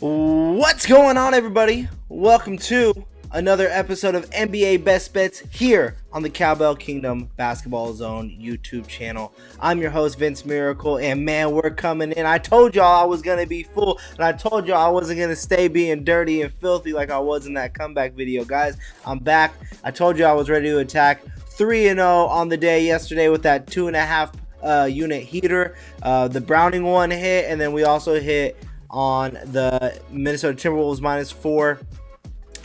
What's going on, everybody? Welcome to another episode of NBA Best Bets here on the Cowbell Kingdom Basketball Zone YouTube channel. I'm your host, Vince Miracle, and man, we're coming in. I told y'all I was going to be full, and I told y'all I wasn't going to stay being dirty and filthy like I was in that comeback video. Guys, I'm back. I told you I was ready to attack. 3-0 on the day yesterday with that 2.5 unit heater. The Browning one hit, and then we also hit on the Minnesota Timberwolves -4.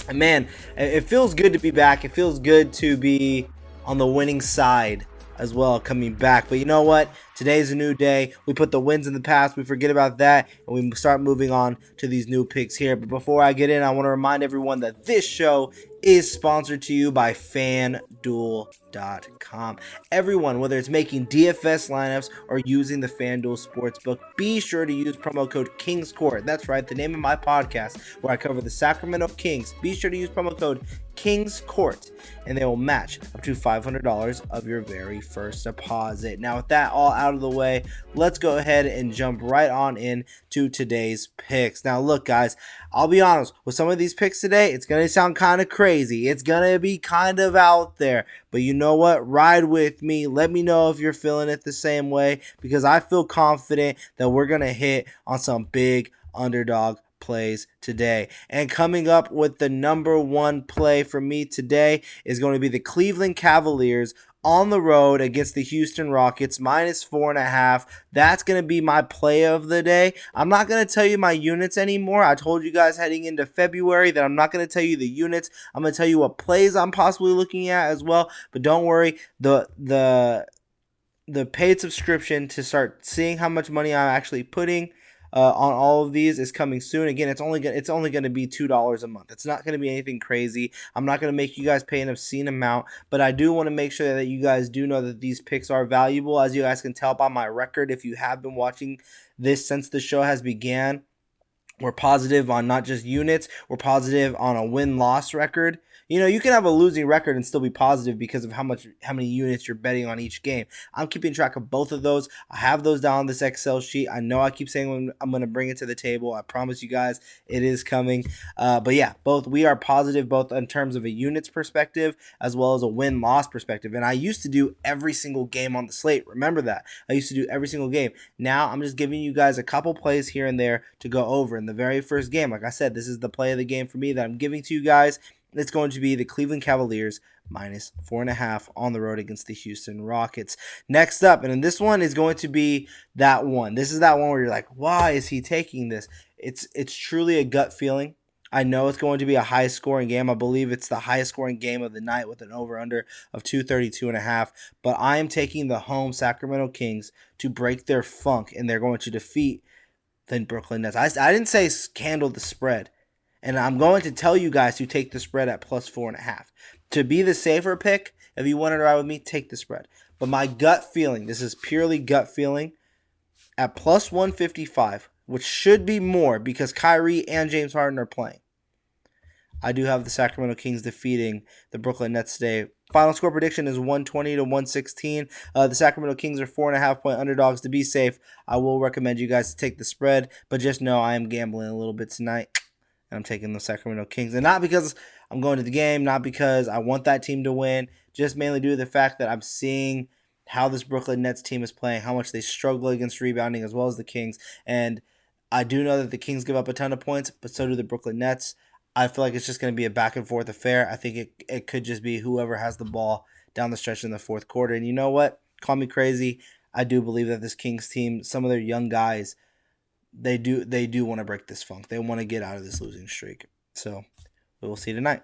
And man, it feels good to be back. It feels good to be on the winning side as well, coming back. But you know what? Today's a new day. We put the wins in the past. We forget about that, and we start moving on to these new picks here. But before I get in, I want to remind everyone that this show is sponsored to you by FanDuel.com. Everyone, whether it's making DFS lineups or using the FanDuel Sportsbook, be sure to use promo code KingsCourt. That's right, the name of my podcast where I cover the Sacramento Kings. Be sure to use promo code KingsCourt, and they will match up to $500 of your very first deposit. Now, with that all out of the way, let's go ahead and jump right on in to today's picks. Now, look, guys, I'll be honest, with some of these picks today, it's going to sound kind of crazy. It's going to be kind of out there, but you know what? Ride with me. Let me know if you're feeling it the same way, because I feel confident that we're going to hit on some big underdog plays today. And coming up with the number one play for me today is going to be the Cleveland Cavaliers on the road against the Houston Rockets, -4.5. That's going to be my play of the day. I'm not going to tell you my units anymore. I told you guys heading into February that I'm not going to tell you the units. I'm going to tell you what plays I'm possibly looking at as well. But don't worry, the paid subscription to start seeing how much money I'm actually putting on all of these is coming soon. Again, it's only going to be $2 a month. It's not going to be anything crazy. I'm not going to make you guys pay an obscene amount, but I do want to make sure that you guys do know that these picks are valuable. As you guys can tell by my record, if you have been watching this since the show has began, we're positive on not just units, we're positive on a win-loss record. You know, you can have a losing record and still be positive because of how many units you're betting on each game. I'm keeping track of both of those. I have those down on this Excel sheet. I know I keep saying I'm going to bring it to the table. I promise you guys it is coming. But yeah, we are positive both in terms of a units perspective as well as a win-loss perspective. And I used to do every single game on the slate. Remember that. I used to do every single game. Now I'm just giving you guys a couple plays here and there to go over. In the very first game, like I said, this is the play of the game for me that I'm giving to you guys. It's going to be the Cleveland Cavaliers -4.5 on the road against the Houston Rockets. Next up, and this one is going to be that one. This is that one where you're like, why is he taking this? It's truly a gut feeling. I know it's going to be a high-scoring game. I believe it's the highest-scoring game of the night with an over-under of 232.5. But I am taking the home Sacramento Kings to break their funk, and they're going to defeat the Brooklyn Nets. I didn't say handle the spread. And I'm going to tell you guys to take the spread at +4.5. To be the safer pick, if you wanted to ride with me, take the spread. But my gut feeling, this is purely gut feeling, at +155, which should be more because Kyrie and James Harden are playing. I do have the Sacramento Kings defeating the Brooklyn Nets today. Final score prediction is 120 to 116. The Sacramento Kings are 4.5-point underdogs. To be safe, I will recommend you guys to take the spread, but just know I am gambling a little bit tonight. And I'm taking the Sacramento Kings. And not because I'm going to the game, not because I want that team to win, just mainly due to the fact that I'm seeing how this Brooklyn Nets team is playing, how much they struggle against rebounding as well as the Kings. And I do know that the Kings give up a ton of points, but so do the Brooklyn Nets. I feel like it's just going to be a back-and-forth affair. I think it could just be whoever has the ball down the stretch in the fourth quarter. And you know what? Call me crazy. I do believe that this Kings team, some of their young guys, they do want to break this funk. They want to get out of this losing streak. So we will see tonight.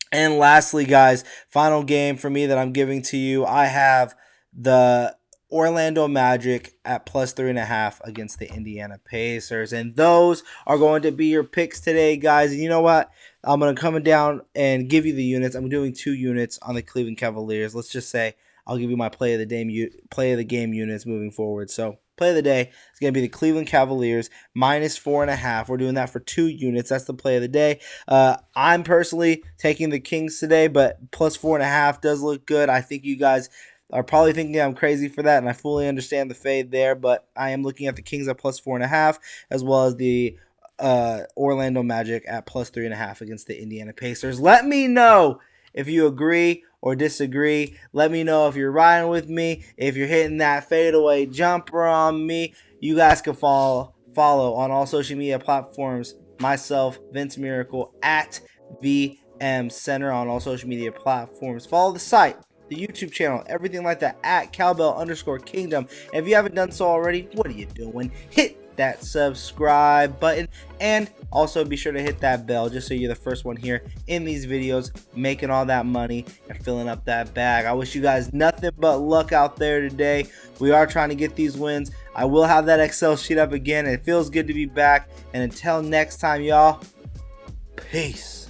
And lastly, guys, final game for me that I'm giving to you. I have the Orlando Magic at +3.5 against the Indiana Pacers. And those are going to be your picks today, guys. And you know what? I'm going to come down and give you the units. I'm doing 2 units on the Cleveland Cavaliers. Let's just say I'll give you my play of the game units moving forward. So play of the day is going to be the Cleveland Cavaliers -4.5. We're doing that for 2 units. That's the play of the day. I'm personally taking the Kings today, but +4.5 does look good. I think you guys are probably thinking I'm crazy for that, and I fully understand the fade there, but I am looking at the Kings at +4.5, as well as the Orlando Magic at +3.5 against the Indiana Pacers. Let me know if you agree or disagree. Let me know if you're riding with me, if you're hitting that fadeaway jumper on me. You guys can follow on all social media platforms. Myself, Vince Miracle, at VM Center on all social media platforms. Follow the site, the YouTube channel, everything like that at Cowbell_Kingdom. And if you haven't done so already, what are you doing? Hit that subscribe button, and also be sure to hit that bell just so you're the first one here in these videos making all that money and filling up that bag. I wish you guys nothing but luck out there today. We are trying to get these wins. I will have that Excel sheet up again. It feels good to be back, and until next time, y'all, peace.